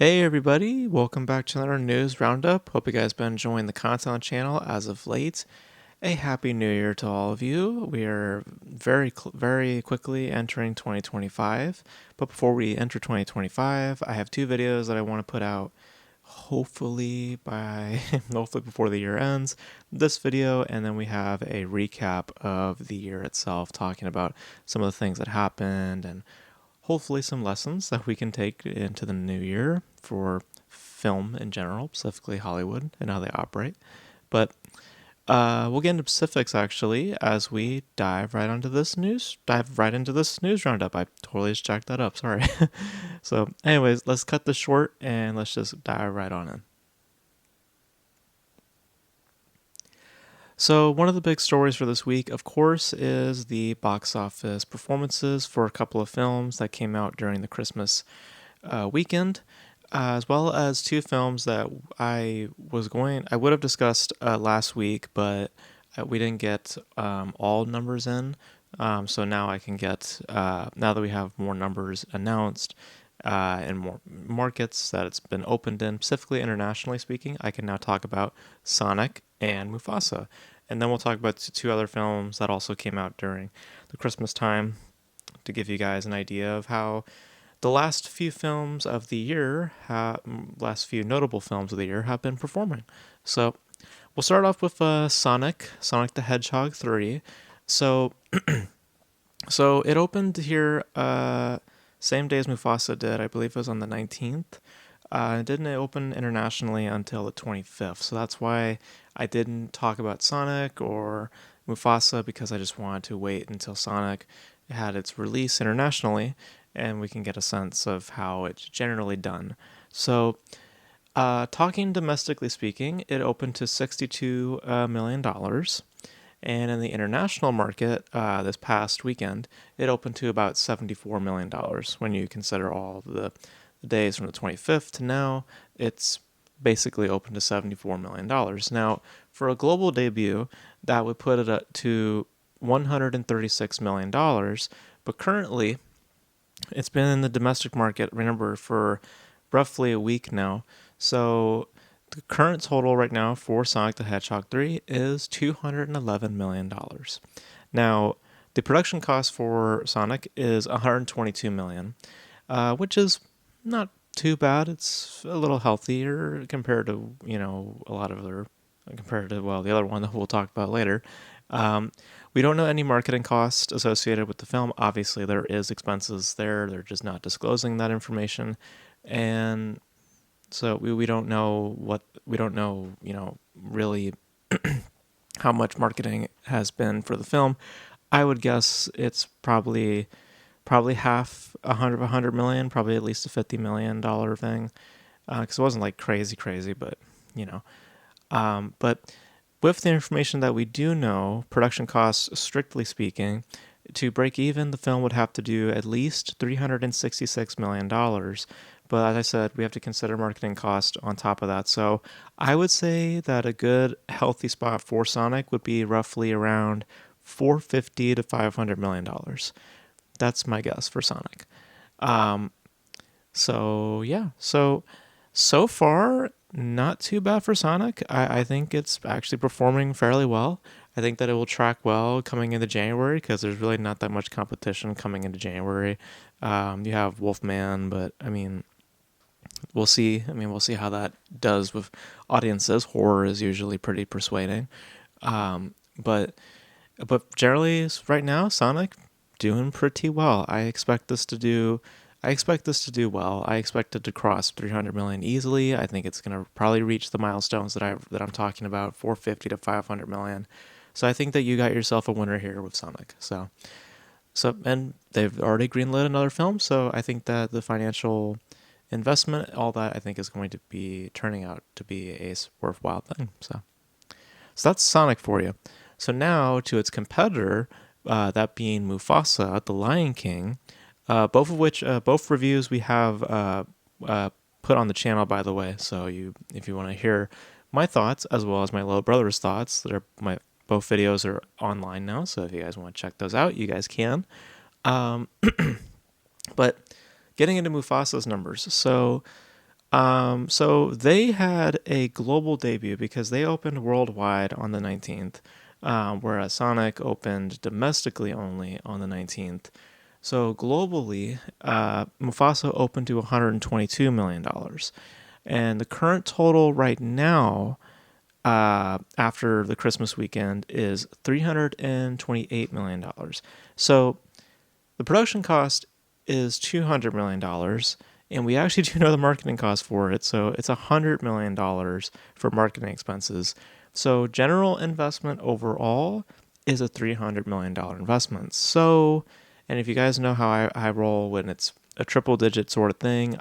Hey everybody, welcome back to another news roundup. Hope you guys been enjoying the content on the channel as of late. A happy new year to all of you. We are very quickly entering 2025. But before we enter 2025, I have two videos that I want to put out hopefully hopefully before the year ends. This video, and then we have a recap of the year itself, talking about some of the things that happened and hopefully some lessons that we can take into the new year for film in general, specifically Hollywood and how they operate. But we'll get into specifics actually as we dive right into this news roundup. I totally just jacked that up. Sorry. So, anyways, let's cut this short and let's just dive right on in. So, one of the big stories for this week, of course, is the box office performances for a couple of films that came out during the Christmas weekend, as well as two films that I would have discussed last week, but we didn't get all numbers in. So now I can get, now that we have more numbers announced and more markets that it's been opened in, specifically internationally speaking, I can now talk about Sonic and Mufasa. And then we'll talk about two other films that also came out during the Christmas time to give you guys an idea of how the last few films of the year, last few notable films of the year, have been performing. So we'll start off with Sonic the Hedgehog 3. So, so it opened here same day as Mufasa did. I believe it was on the 19th. It didn't open internationally until the 25th. So that's why I didn't talk about Sonic or Mufasa, because I just wanted to wait until Sonic had its release internationally and we can get a sense of how it's generally done. So, talking domestically speaking, it opened to $62 million. And in the international market, this past weekend, it opened to about $74 million. When you consider all of the days from the 25th to now, it's basically open to $74 million. Now, for a global debut, that would put it up to $136 million. But currently, it's been in the domestic market, remember, for roughly a week now. So the current total right now for Sonic the Hedgehog 3 is $211 million. Now, the production cost for Sonic is $122 million, which is not too bad. It's a little healthier compared to, a lot of other, the other one that we'll talk about later. We don't know any marketing cost associated with the film. Obviously, there is expenses there. They're just not disclosing that information. And so we don't know really how much marketing has been for the film. I would guess it's probably half, 100 million, probably at least a $50 million thing. Because it wasn't like crazy, but but with the information that we do know, production costs, strictly speaking, to break even, the film would have to do at least $366 million. But as I said, we have to consider marketing cost on top of that. So I would say that a good, healthy spot for Sonic would be roughly around $450 to $500 million. That's my guess for Sonic. So far, not too bad for Sonic. I think it's actually performing fairly well. I think that it will track well coming into January, because there's really not that much competition coming into January. You have Wolfman, but we'll see. We'll see how that does with audiences. Horror is usually pretty persuading. But generally, right now, Sonic doing pretty well. I expect this to do well. I expect it to cross 300 million easily. I think it's going to probably reach the milestones that I'm talking about, 450 to 500 million. So I think that you got yourself a winner here with Sonic. So and they've already greenlit another film, so I think that the financial investment, all that, I think is going to be turning out to be a worthwhile thing. So that's Sonic for you. So now to its competitor, that being Mufasa, the Lion King. Both reviews we have put on the channel, by the way. So if you want to hear my thoughts as well as my little brother's thoughts, both videos are online now. So if you guys want to check those out, you guys can. But getting into Mufasa's numbers, so So they had a global debut because they opened worldwide on the 19th, whereas Sonic opened domestically only on the 19th. So globally, Mufasa opened to $122 million. And the current total right now, after the Christmas weekend, is $328 million. So the production cost is $200 million, and we actually do know the marketing cost for it. So it's $100 million for marketing expenses. So general investment overall is a $300 million investment. So, and if you guys know how I roll when it's a triple digit sort of thing,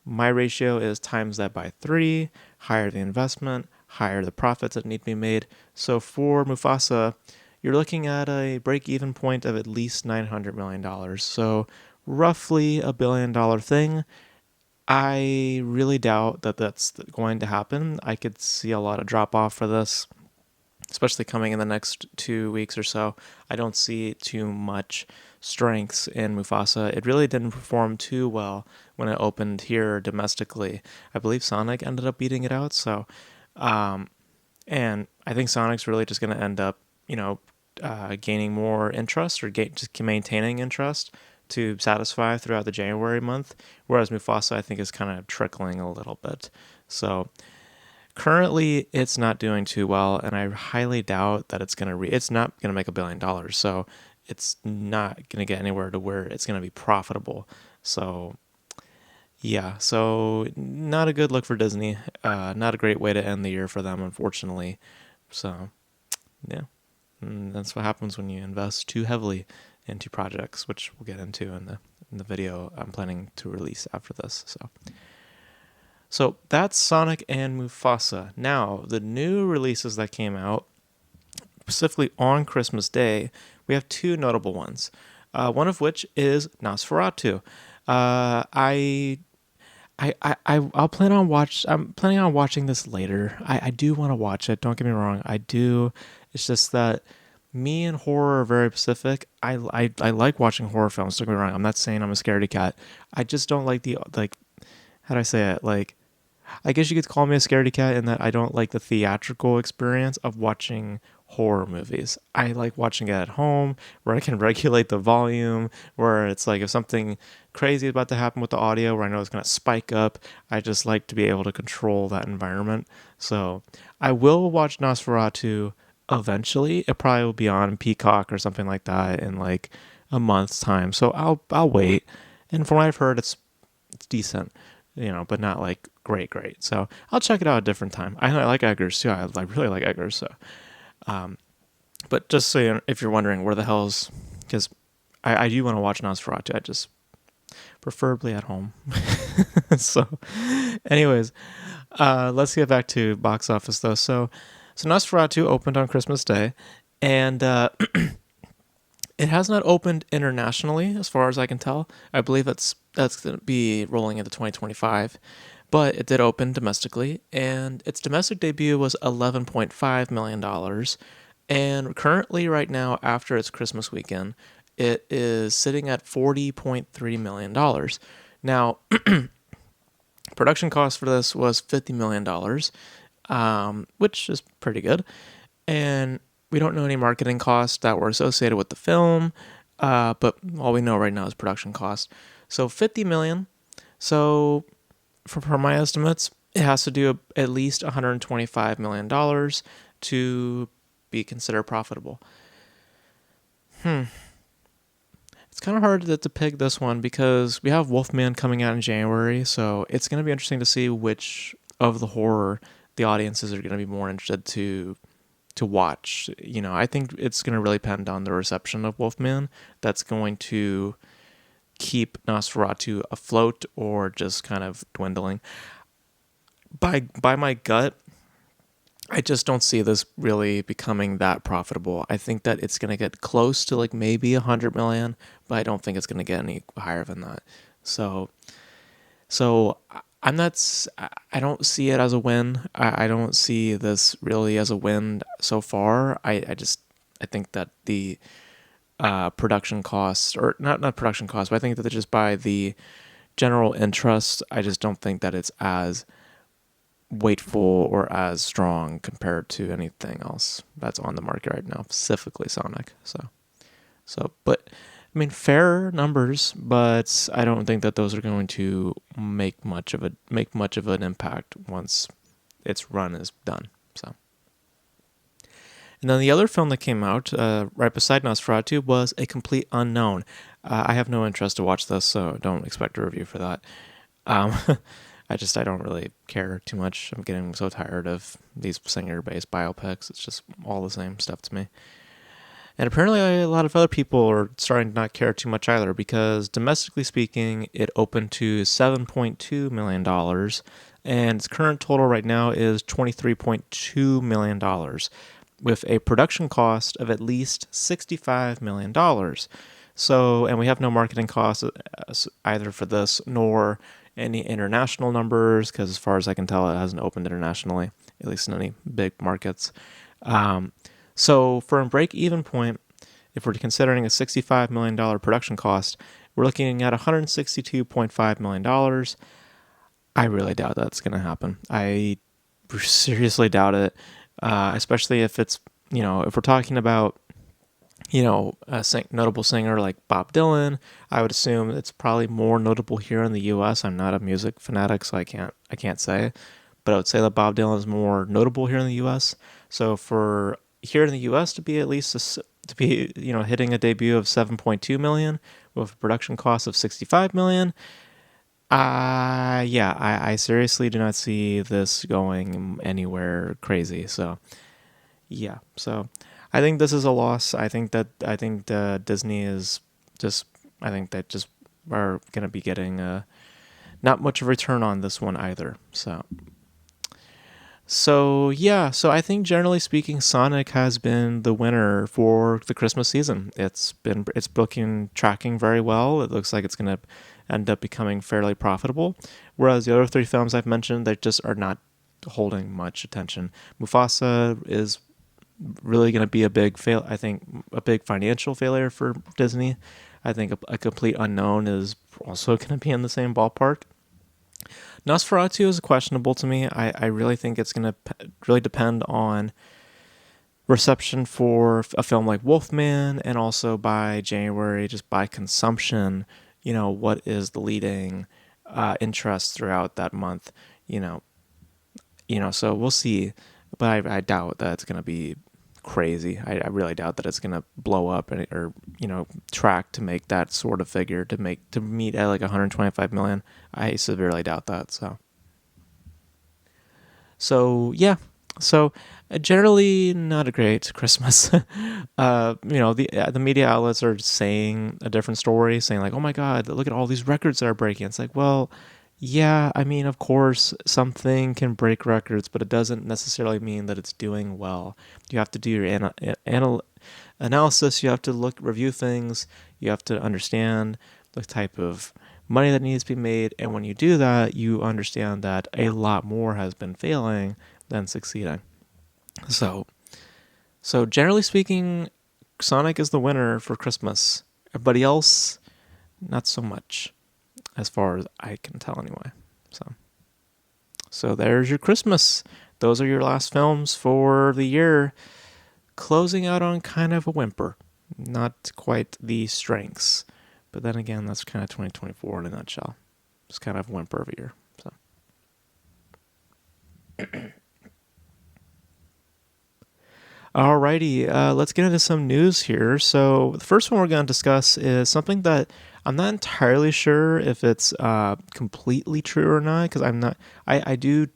my ratio is times that by 3, higher the investment, higher the profits that need to be made. So for Mufasa, you're looking at a break-even point of at least $900 million. So roughly $1 billion thing. I really doubt that that's going to happen. I could see a lot of drop-off for this, especially coming in the next 2 weeks or so. I don't see too much strengths in Mufasa. It really didn't perform too well when it opened here domestically. I believe Sonic ended up beating it out. So, and I think Sonic's really just going to end up, gaining more interest or just maintaining interest to satisfy throughout the January month, whereas Mufasa I think is kind of trickling a little bit. So currently it's not doing too well, and I highly doubt that it's not gonna make $1 billion. So it's not gonna get anywhere to where it's gonna be profitable. So yeah, so not a good look for Disney. Not a great way to end the year for them, unfortunately. So yeah, and that's what happens when you invest too heavily into projects, which we'll get into in the video I'm planning to release after this. So that's Sonic and Mufasa. Now, the new releases that came out, specifically on Christmas Day, we have two notable ones. One of which is Nosferatu. I'll plan on I'm planning on watching this later. I do want to watch it. Don't get me wrong. I do. It's just that me and horror are very specific. I like watching horror films. Don't get me wrong. I'm not saying I'm a scaredy cat. I just don't like how do I say it? Like, I guess you could call me a scaredy cat in that I don't like the theatrical experience of watching horror movies. I like watching it at home where I can regulate the volume, where it's like if something crazy is about to happen with the audio where I know it's going to spike up, I just like to be able to control that environment. So I will watch Nosferatu eventually. It probably will be on Peacock or something like that in like a month's time. So I'll wait. And from what I've heard, it's decent, but not like great. So I'll check it out at a different time. I like Eggers too. I really like Eggers. So, but just so if you're wondering where the hell's, because I do want to watch Nosferatu. I just preferably at home. So, anyways, let's get back to box office though. So Nosferatu opened on Christmas Day, and it has not opened internationally, as far as I can tell. I believe that's going to be rolling into 2025, but it did open domestically, and its domestic debut was $11.5 million. And currently, right now, after its Christmas weekend, it is sitting at $40.3 million. Now, production cost for this was $50 million, which is pretty good. And we don't know any marketing costs that were associated with the film, but all we know right now is production cost. So $50 million. So for my estimates, it has to do at least $125 million to be considered profitable. It's kind of hard to pick this one because we have Wolfman coming out in January, so it's going to be interesting to see which of the horror the audiences are going to be more interested to watch. I think it's going to really depend on the reception of Wolfman. That's going to keep Nosferatu afloat or just kind of dwindling. By my gut, I just don't see this really becoming that profitable. I think that it's going to get close to like maybe 100 million, but I don't think it's going to get any higher than that. So I don't see it as a win. I don't see this really as a win so far. I think that the production costs, or not production costs, but I think that just by the general interest, I just don't think that it's as weightful or as strong compared to anything else that's on the market right now, specifically Sonic. But I mean, fair numbers, but I don't think that those are going to make much of an impact once its run is done. So, and then the other film that came out right beside Nosferatu was A Complete Unknown. I have no interest to watch this, so don't expect a review for that. Um, I don't really care too much. I'm getting so tired of these singer-based biopics. It's just all the same stuff to me. And apparently a lot of other people are starting to not care too much either, because domestically speaking, it opened to $7.2 million, and its current total right now is $23.2 million, with a production cost of at least $65 million. So, and we have no marketing costs either for this, nor any international numbers, because as far as I can tell, it hasn't opened internationally, at least in any big markets. So for a break-even point, if we're considering a $65 million production cost, we're looking at $162.5 million. I really doubt that's going to happen. I seriously doubt it, especially if it's, if we're talking about, a notable singer like Bob Dylan. I would assume it's probably more notable here in the U.S. I'm not a music fanatic, so I can't say, but I would say that Bob Dylan is more notable here in the U.S. So for here in the U.S. to be at least hitting a debut of 7.2 million with a production cost of 65 million. I seriously do not see this going anywhere crazy. So I think this is a loss. I think Disney is just. I think that just are going to be getting not much of a return on this one either. So I think generally speaking, Sonic has been the winner for the Christmas season. It's tracking very well. It looks like it's going to end up becoming fairly profitable. Whereas the other three films I've mentioned, they just are not holding much attention. Mufasa is really going to be a big fail. I think a big financial failure for Disney. I think a Complete Unknown is also going to be in the same ballpark. Nosferatu is questionable to me. I really think it's going to really depend on reception for a film like Wolfman, and also by January, just by consumption, what is the leading interest throughout that month, so we'll see. But I doubt that it's going to be crazy. I really doubt that it's going to blow up or track to make that sort of figure to meet at like 125 million. I severely doubt that. So generally not a great Christmas. The media outlets are saying a different story, saying like, oh my God, look at all these records that are breaking. It's like, well, yeah, I mean, of course, something can break records, but it doesn't necessarily mean that it's doing well. You have to do your analysis. You have to review things. You have to understand the type of money that needs to be made. And when you do that, you understand that a lot more has been failing than succeeding. So generally speaking, Sonic is the winner for Christmas. Everybody else, not so much, as far as I can tell anyway. So there's your Christmas. Those are your last films for the year. Closing out on kind of a whimper. Not quite the strengths. But then again, that's kind of 2024 in a nutshell. It's kind of a whimper of a year. Alrighty, let's get into some news here. So the first one we're going to discuss is something that I'm not entirely sure if it's completely true or not, because I do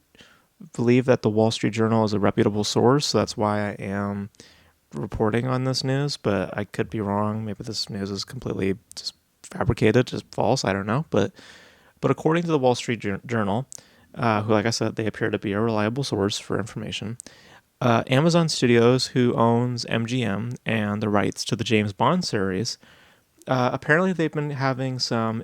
believe that the Wall Street Journal is a reputable source, so that's why I am reporting on this news, but I could be wrong. Maybe this news is completely just fabricated, just false, I don't know. But according to the Wall Street Journal, who, like I said, they appear to be a reliable source for information, Amazon Studios, who owns MGM and the rights to the James Bond series, apparently they've been having some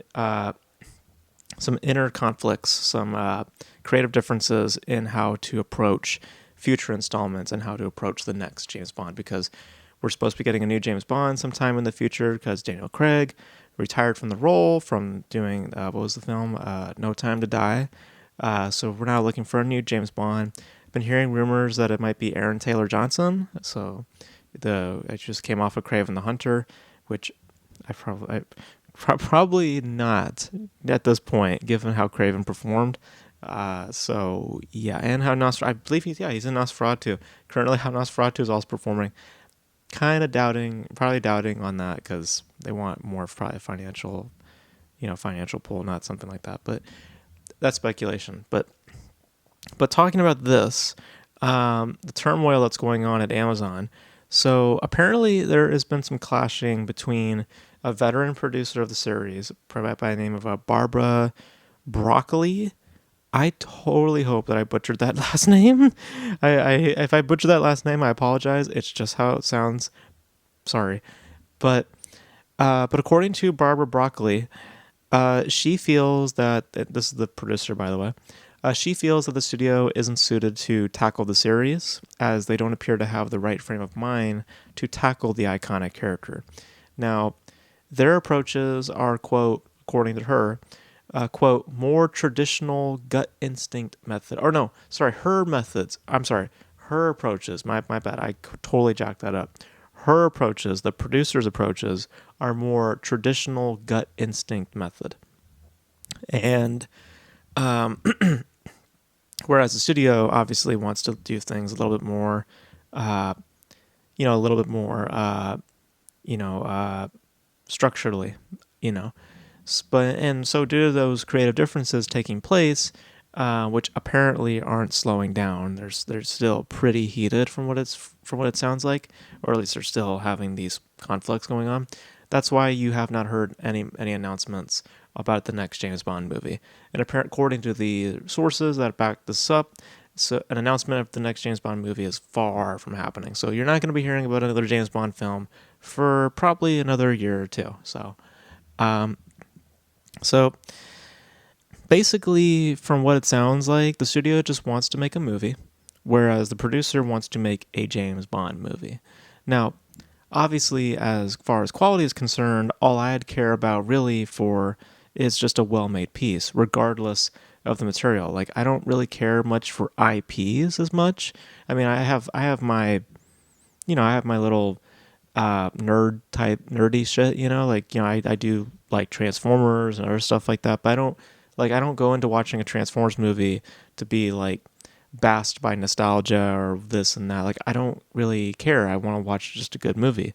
inner conflicts, some creative differences in how to approach future installments and how to approach the next James Bond, because we're supposed to be getting a new James Bond sometime in the future, because Daniel Craig retired from the role from doing, what was the film? No Time to Die. So we're now looking for a new James Bond. Been hearing rumors that it might be Aaron Taylor Johnson. So I just came off of Kraven the Hunter, which probably not at this point, given how Kraven performed. So yeah, and how I believe he's in Nosferatu. Currently, how Nosferatu is also performing. Kind of probably doubting on that because they want more probably financial pull, not something like that. But that's speculation. But talking about this, the turmoil that's going on at Amazon. So apparently there has been some clashing between a veteran producer of the series by the name of Barbara Broccoli. I totally hope that I butchered that last name. If I butchered that last name, I apologize. It's just how it sounds. Sorry, but according to Barbara Broccoli, she feels that this is the producer, by the way. She feels that the studio isn't suited to tackle the series, as they don't appear to have the right frame of mind to tackle the iconic character. Now, their approaches are, quote, according to her, quote, more traditional gut instinct method. Or no, sorry, her methods. I'm sorry, her approaches. My bad. I totally jacked that up. Her approaches, the producer's approaches, are more traditional gut instinct method. And whereas the studio obviously wants to do things a little bit more, structurally, you know. And so due to those creative differences taking place, which apparently aren't slowing down, they're still pretty heated from what it sounds like, or at least they're still having these conflicts going on. That's why you have not heard any announcements about the next James Bond movie. And according to the sources that back this up, so an announcement of the next James Bond movie is far from happening. So you're not going to be hearing about another James Bond film for probably another year or two. So basically, from what it sounds like, the studio just wants to make a movie, whereas the producer wants to make a James Bond movie. Now, obviously, as far as quality is concerned, all I'd care about really for is just a well-made piece, regardless of the material. Like, I don't really care much for IPs as much. I mean, I have my little nerdy shit, I do like Transformers and other stuff like that, but I don't go into watching a Transformers movie to be like basked by nostalgia or this and that. Like, I don't really care. I want to watch just a good movie.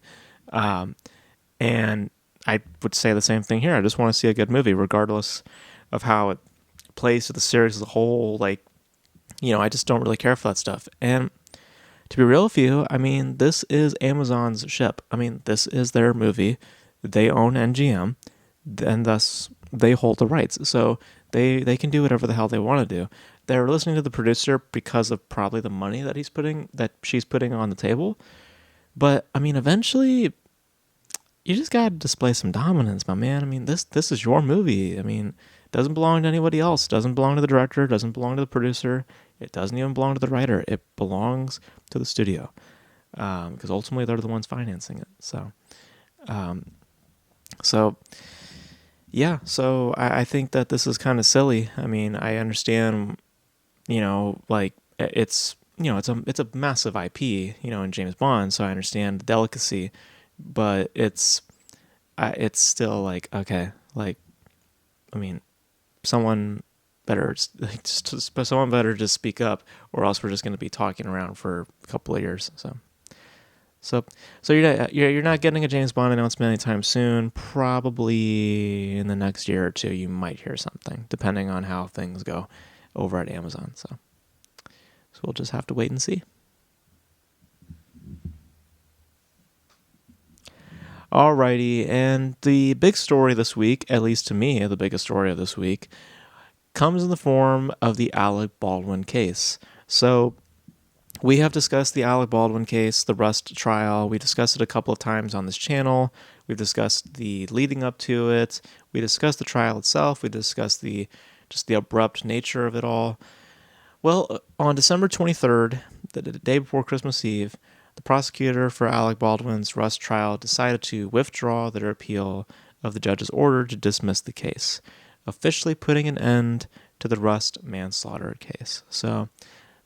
And I would say the same thing here. I just want to see a good movie, regardless of how it plays to the series as a whole. Like, I just don't really care for that stuff. And to be real with you, I mean, this is Amazon's ship. I mean, this is their movie. They own NGM, and thus they hold the rights. So they can do whatever the hell they want to do. They're listening to the producer because of probably the money that she's putting on the table. But I mean, eventually, you just gotta display some dominance, my man. I mean, this is your movie. I mean, it doesn't belong to anybody else. It doesn't belong to the director. It doesn't belong to the producer. It doesn't even belong to the writer. It belongs to the studio, because ultimately they're the ones financing it. So yeah. So I think that this is kind of silly. I mean, I understand, like it's a massive IP, in James Bond. So I understand the delicacy, but it's still like, okay, like, I mean, someone better just speak up, or else we're just going to be talking around for a couple of years. So you're not getting a James Bond announcement anytime soon. Probably in the next year or two, you might hear something, depending on how things go over at Amazon. So we'll just have to wait and see. Alrighty, and the big story this week, at least to me, the biggest story of this week, comes in the form of the Alec Baldwin case. So we have discussed the Alec Baldwin case, the Rust trial. We discussed it a couple of times on this channel. We've discussed the leading up to it. We discussed the trial itself. We discussed the abrupt nature of it all. Well, on December 23rd, the day before Christmas Eve, the prosecutor for Alec Baldwin's Rust trial decided to withdraw their appeal of the judge's order to dismiss the case, officially putting an end to the Rust manslaughter case. So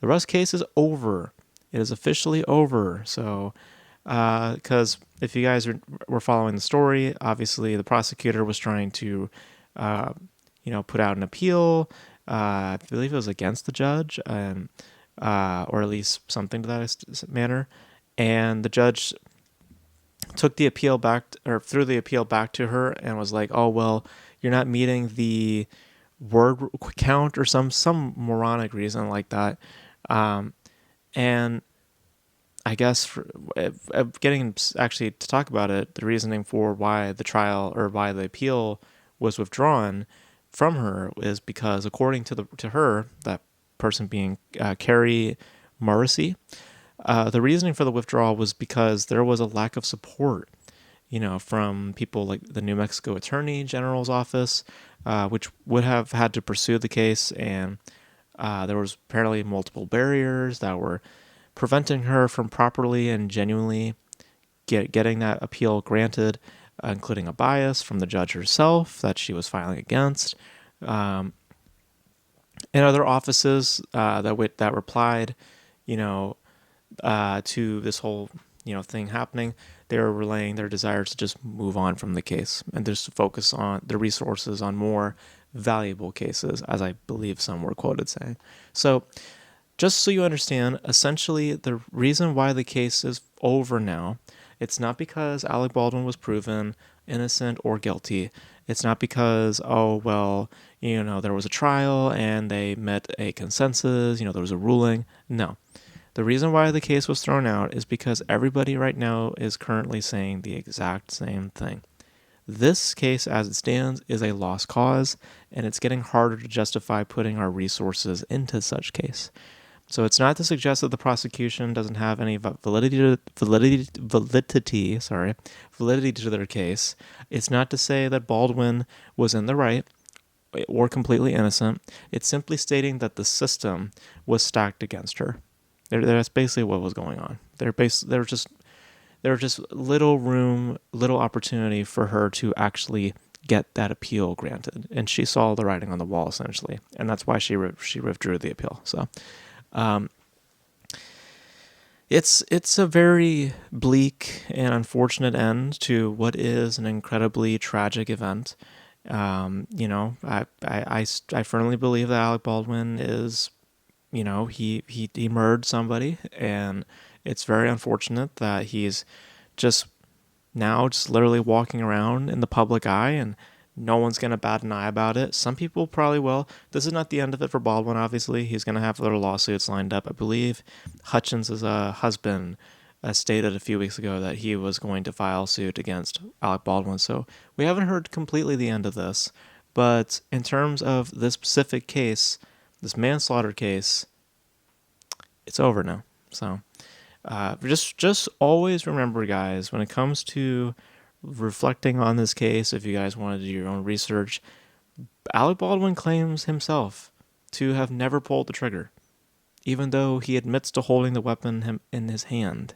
the Rust case is over. It is officially over. So, because if you guys were following the story, obviously the prosecutor was trying to, put out an appeal. I believe it was against the judge, or at least something to that manner. And the judge took the appeal back, or threw the appeal back to her, and was like, "Oh well, you're not meeting the word count," or some moronic reason like that. And I guess getting actually to talk about it, the reasoning for why the trial or why the appeal was withdrawn from her is because, according to her, that person being Carrie Morrissey, the reasoning for the withdrawal was because there was a lack of support, from people like the New Mexico Attorney General's office, which would have had to pursue the case, and there was apparently multiple barriers that were preventing her from properly and genuinely getting that appeal granted, including a bias from the judge herself that she was filing against, and other offices that replied, to this whole thing happening. They were relaying their desire to just move on from the case and just focus on their resources on more valuable cases, as I believe some were quoted saying. So, just so you understand, essentially the reason why the case is over now, it's not because Alec Baldwin was proven innocent or guilty. It's not because, there was a trial and they met a consensus, there was a ruling. No. The reason why the case was thrown out is because everybody right now is currently saying the exact same thing. This case, as it stands, is a lost cause, and it's getting harder to justify putting our resources into such case. So it's not to suggest that the prosecution doesn't have any validity to their case. It's not to say that Baldwin was in the right or completely innocent. It's simply stating that the system was stacked against her. That's basically what was going on. There was just little opportunity for her to actually get that appeal granted, and she saw the writing on the wall essentially, and that's why she withdrew the appeal. So. It's a very bleak and unfortunate end to what is an incredibly tragic event. I firmly believe that Alec Baldwin is, he murdered somebody, and it's very unfortunate that he's just literally walking around in the public eye and no one's going to bat an eye about it. Some people probably will. This is not the end of it for Baldwin, obviously. He's going to have other lawsuits lined up. I believe Hutchins' husband stated a few weeks ago that he was going to file suit against Alec Baldwin. So we haven't heard completely the end of this. But in terms of this specific case, this manslaughter case, it's over now. So just always remember, guys, when it comes to reflecting on this case, if you guys want to do your own research, Alec Baldwin claims himself to have never pulled the trigger, even though he admits to holding the weapon in his hand.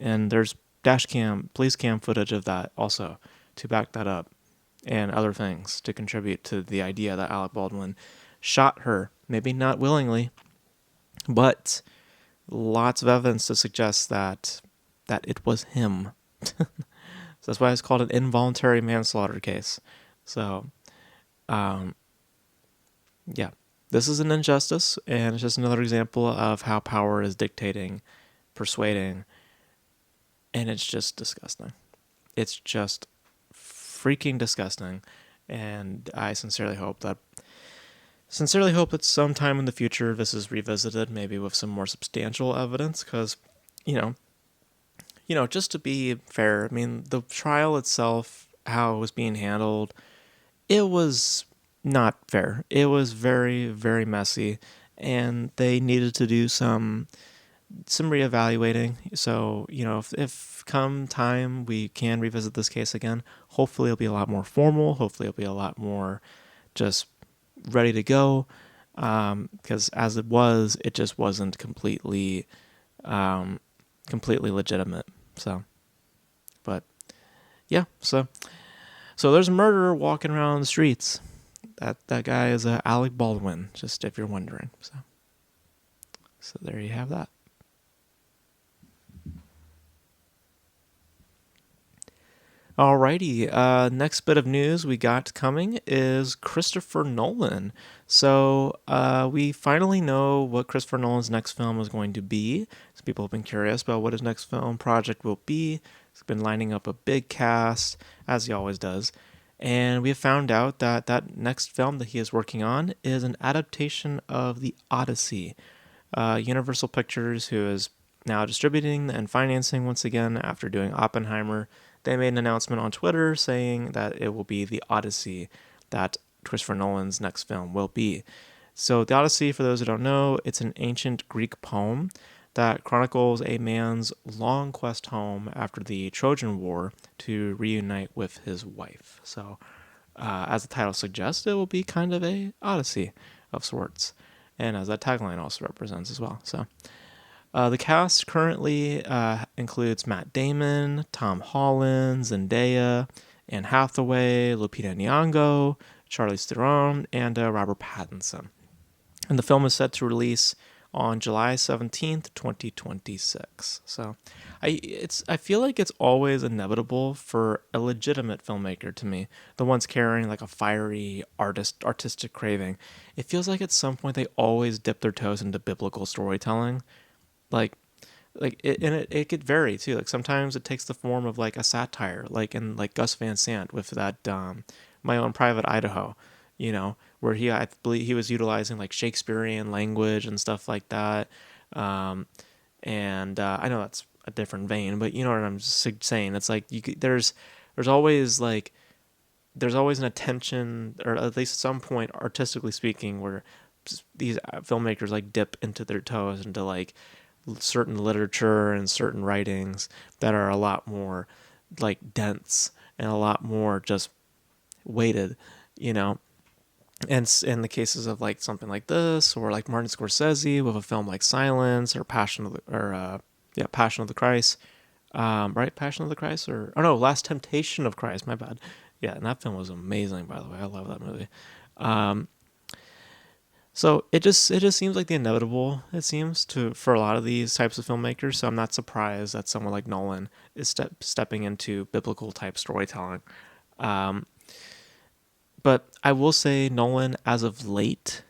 And there's police cam footage of that also to back that up, and other things to contribute to the idea that Alec Baldwin shot her, maybe not willingly, but lots of evidence to suggest that it was him. So that's why it's called an involuntary manslaughter case. So, this is an injustice, and it's just another example of how power is dictating, persuading, and it's just disgusting. It's just freaking disgusting, and I sincerely hope that sometime in the future this is revisited, maybe with some more substantial evidence, because, just to be fair, I mean, the trial itself, how it was being handled, it was not fair. It was very, very messy, and they needed to do some reevaluating. So, if come time we can revisit this case again, hopefully it'll be a lot more formal. Hopefully it'll be a lot more just ready to go. Because as it just wasn't completely legitimate. So, but yeah, so So there's a murderer walking around the streets. That guy is Alec Baldwin, just if you're wondering. So there you have that. Alrighty, next bit of news we got coming is Christopher Nolan. So we finally know what Christopher Nolan's next film is going to be. So people have been curious about what his next film project will be. He's been lining up a big cast, as he always does. And we have found out that that next film that he is working on is an adaptation of The Odyssey. Universal Pictures, who is now distributing and financing once again after doing Oppenheimer, they made an announcement on Twitter saying that it will be The Odyssey that Christopher Nolan's next film will be. So The Odyssey, for those who don't know, it's an ancient Greek poem that chronicles a man's long quest home after the Trojan War to reunite with his wife. So, as the title suggests, it will be kind of a odyssey of sorts, and as that tagline also represents as well. So, the cast currently includes Matt Damon, Tom Holland, Zendaya, Anne Hathaway, Lupita Nyong'o, Charlize Theron, and Robert Pattinson. And the film is set to release on July 17th, 2026. So I feel like it's always inevitable for a legitimate filmmaker to me, the ones carrying like a fiery artistic craving. It feels like at some point they always dip their toes into biblical storytelling. Like it could vary too. Like sometimes it takes the form of like a satire, like in like Gus Van Sant with that My Own Private Idaho, where I believe he was utilizing like Shakespearean language and stuff like that. And I know that's a different vein, but you know what I'm saying. It's like there's always like there's always an attention, or at least at some point, artistically speaking, where these filmmakers like dip into their toes into like certain literature and certain writings that are a lot more like dense and a lot more just weighted, you know. And in the cases of like something like this, or like Martin Scorsese with a film like Silence or Passion of the Christ, right? Passion of the Christ, or oh no, Last Temptation of Christ. My bad. Yeah, and that film was amazing, by the way. I love that movie. So it just seems like the inevitable. It seems for a lot of these types of filmmakers. So I'm not surprised that someone like Nolan is stepping into biblical type storytelling. But I will say Nolan, as of late,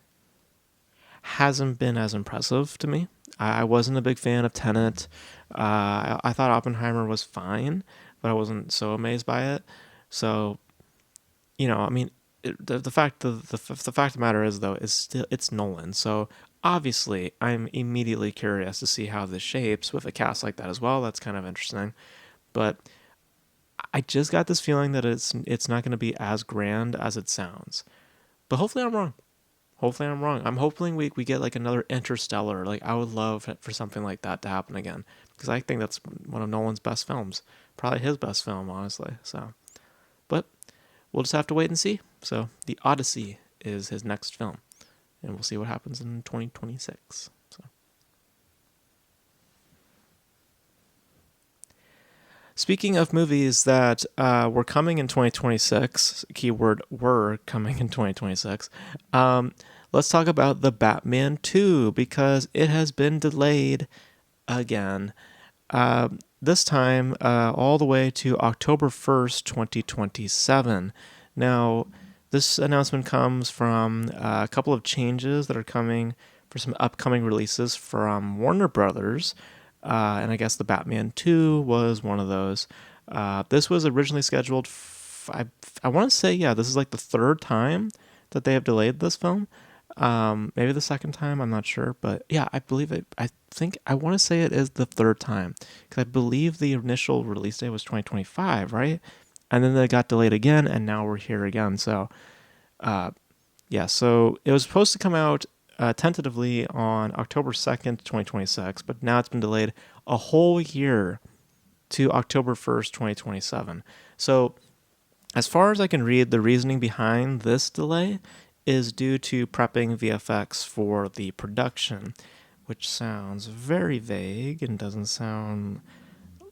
hasn't been as impressive to me. I wasn't a big fan of Tenet. I thought Oppenheimer was fine, but I wasn't so amazed by it. So, I mean, the fact of the matter is though is still it's Nolan. So obviously, I'm immediately curious to see how this shapes with a cast like that as well. That's kind of interesting, but I just got this feeling that it's not going to be as grand as it sounds. But hopefully I'm wrong. I'm hoping we get like another Interstellar. Like I would love for something like that to happen again, because I think that's one of Nolan's best films. Probably his best film, honestly. So, but we'll just have to wait and see. So, The Odyssey is his next film, and we'll see what happens in 2026. So. Speaking of movies that were coming in 2026, keyword were coming in 2026, let's talk about The Batman 2, because it has been delayed again. This time all the way to October 1st, 2027. Now, this announcement comes from a couple of changes that are coming for some upcoming releases from Warner Brothers. And I guess The Batman 2 was one of those. This was originally scheduled, I want to say, this is like the third time that they have delayed this film. Maybe the second time, I'm not sure. But yeah, I believe it. I want to say it is the third time. Because I believe the initial release date was 2025, right? And then they got delayed again, and now we're here again. So, so it was supposed to come out tentatively on October 2nd, 2026, but now it's been delayed a whole year to October 1st, 2027. So, as far as I can read, the reasoning behind this delay is due to prepping VFX for the production, which sounds very vague and doesn't sound,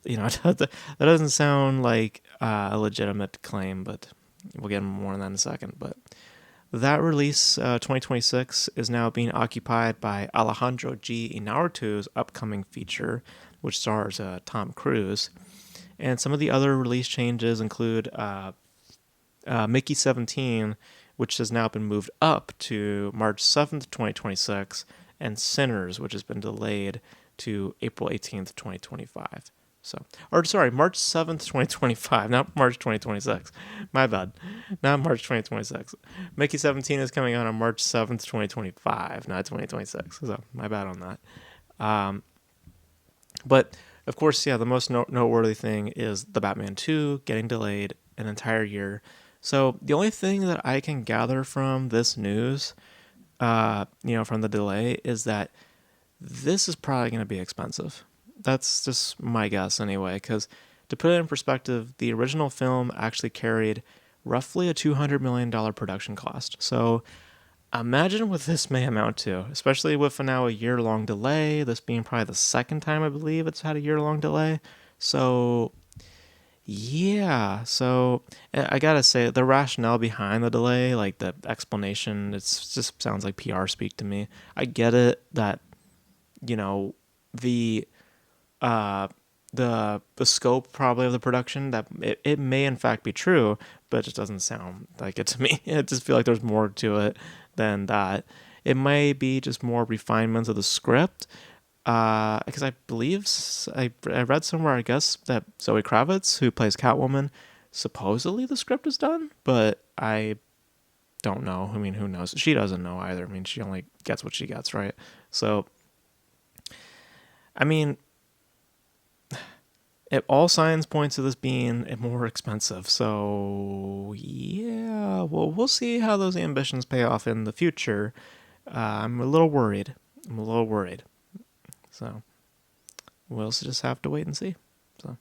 that doesn't sound like a legitimate claim, but We'll get more on that in a second. But that release, 2026, is now being occupied by Alejandro G. Inarritu's upcoming feature, which stars Tom Cruise. And some of the other release changes include Mickey 17, which has now been moved up to March 7th, 2026, and Sinners, which has been delayed to April 18th, 2025. So, or sorry, March 7th, 2025, not March 2026. My bad. Not March 2026. Mickey 17 is coming out on March 7th, 2025, not 2026. So, my bad on that. But, of course, yeah, the most noteworthy thing is the Batman 2 getting delayed an entire year. So, the only thing that I can gather from this news, from the delay, is that this is probably going to be expensive. That's just my guess anyway, because to put it in perspective, the original film actually carried roughly a $200 million production cost. So imagine what this may amount to, especially with now a year-long delay, this being probably the second time I believe it's had a year-long delay. So yeah, so I gotta say, the rationale behind the delay, like the explanation, it just sounds like PR speak to me. I get it that, the the scope probably of the production, that it may in fact be true, but it just doesn't sound like it to me. I just feel like there's more to it than that. It may be just more refinements of the script, because I believe I read somewhere, I guess, that Zoe Kravitz, who plays Catwoman, supposedly the script is done, but I don't know. I mean, who knows? She doesn't know either. I mean, she only gets what she gets, right? So I mean, all signs point to this being more expensive. So yeah, well, we'll see how those ambitions pay off in the future. I'm a little worried. So we'll just have to wait and see. So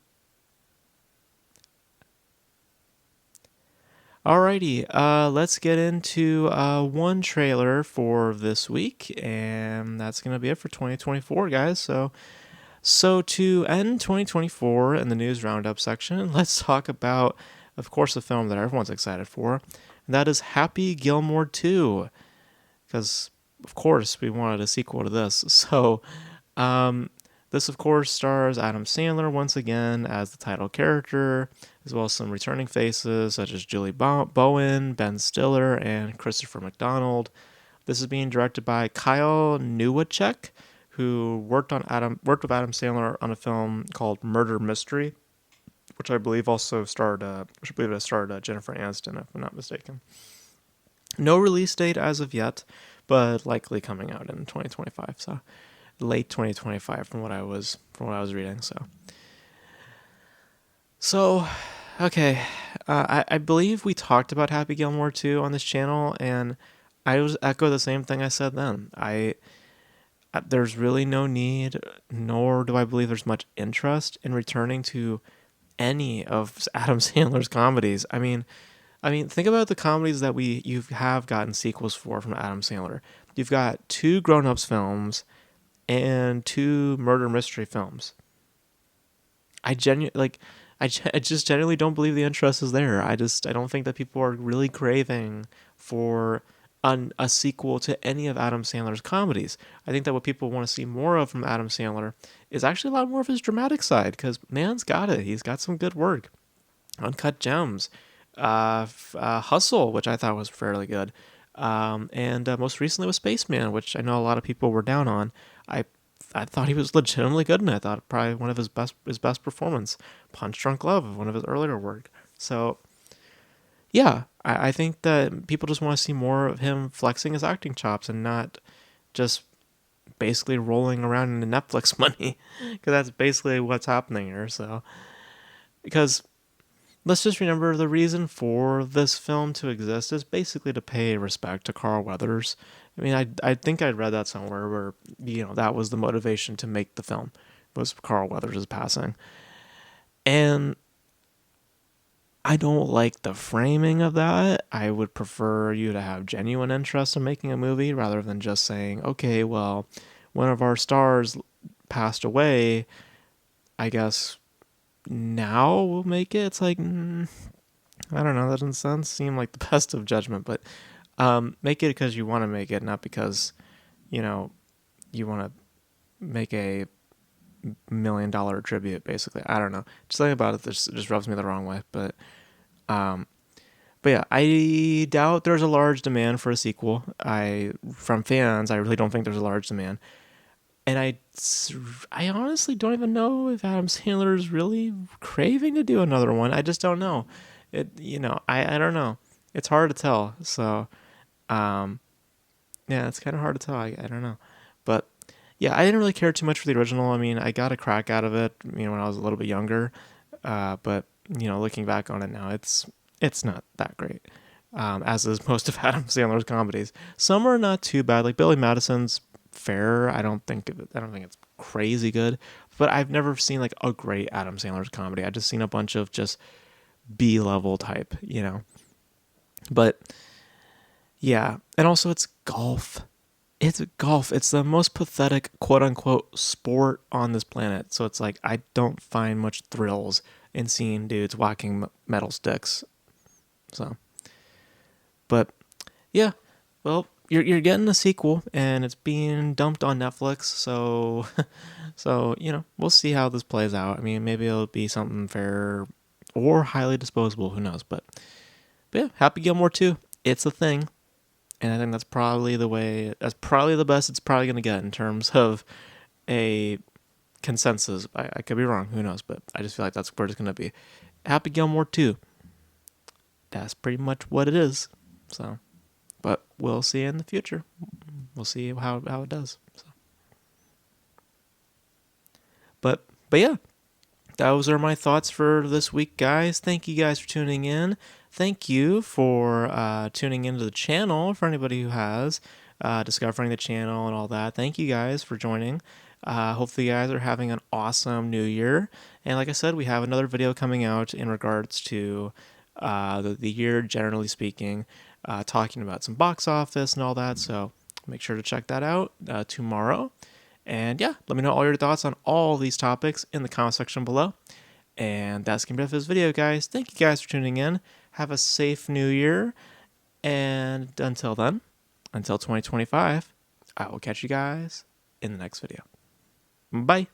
alrighty, let's get into one trailer for this week, and that's gonna be it for 2024, guys. So to end 2024 in the news roundup section, let's talk about, of course, the film that everyone's excited for, and that is Happy Gilmore 2, because, of course, we wanted a sequel to this. So this, of course, stars Adam Sandler once again as the title character, as well as some returning faces such as Julie Bowen, Ben Stiller, and Christopher McDonald. This is being directed by Kyle Newacek, who worked with Adam Sandler on a film called Murder Mystery, which I believe starred Jennifer Aniston, if I'm not mistaken. No release date as of yet, but likely coming out in 2025. So late 2025, from what I was reading. So okay, I believe we talked about Happy Gilmore 2 on this channel, and I just echo the same thing I said then. There's really no need, nor do I believe there's much interest in returning to any of Adam Sandler's comedies. I mean, think about the comedies that you have gotten sequels for from Adam Sandler. You've got 2 Grown Ups films and 2 murder mystery films. I just genuinely don't believe the interest is there. I don't think that people are really craving for a sequel to any of Adam Sandler's comedies. I think that what people want to see more of from Adam Sandler is actually a lot more of his dramatic side, because man's got it. He's got some good work. Uncut Gems, Hustle, which I thought was fairly good, and most recently was Spaceman, which I know a lot of people were down on. I thought he was legitimately good, and I thought probably one of his best performance. Punch Drunk Love, one of his earlier work. So yeah, I think that people just want to see more of him flexing his acting chops and not just basically rolling around in the Netflix money, because that's basically what's happening here. So, because let's just remember, the reason for this film to exist is basically to pay respect to Carl Weathers. I mean, I think I read that somewhere where, that was the motivation to make the film, was Carl Weathers' passing. And I don't like the framing of that. I would prefer you to have genuine interest in making a movie rather than just saying, okay, well, one of our stars passed away, I guess now we'll make it. It's like, I don't know. That doesn't seem like the best of judgment, but make it because you want to make it, not because you know you want to make a $1 million tribute. Basically, I don't know. Just something about it that just rubs me the wrong way. Um, but yeah, I doubt there's a large demand for a sequel. From fans, I really don't think there's a large demand. And I honestly don't even know if Adam Sandler is really craving to do another one. I just don't know. I don't know. It's hard to tell. So, um, yeah, it's kind of hard to tell. I don't know. But yeah, I didn't really care too much for the original. I mean, I got a crack out of it, when I was a little bit younger. But looking back on it now, it's not that great. As is most of Adam Sandler's comedies. Some are not too bad. Like Billy Madison's fair. I don't think it's crazy good, but I've never seen like a great Adam Sandler's comedy. I just seen a bunch of just B level type. But yeah, and also it's golf. It's golf. It's the most pathetic quote unquote sport on this planet. So it's like I don't find much thrills in seeing dudes whacking metal sticks. So, but yeah, well, you're getting a sequel, and it's being dumped on Netflix. So, we'll see how this plays out. I mean, maybe it'll be something fair or highly disposable. Who knows? But yeah, Happy Gilmore 2. It's a thing, and I think that's probably the way. That's probably the best it's probably gonna get in terms of a consensus. I could be wrong. Who knows? But I just feel like that's where it's gonna be. Happy Gilmore 2. That's pretty much what it is. So. But we'll see in the future. We'll see how it does. So. But yeah, those are my thoughts for this week, guys. Thank you guys for tuning in. Thank you for tuning into the channel. For anybody who has discovering the channel and all that, thank you guys for joining. Hopefully you guys are having an awesome new year. And like I said, we have another video coming out in regards to the year, generally speaking, talking about some box office and all that. So make sure to check that out tomorrow. And yeah, let me know all your thoughts on all these topics in the comment section below. And that's going to be it for this video, guys. Thank you guys for tuning in. Have a safe new year. And until then, until 2025, I will catch you guys in the next video. Bye.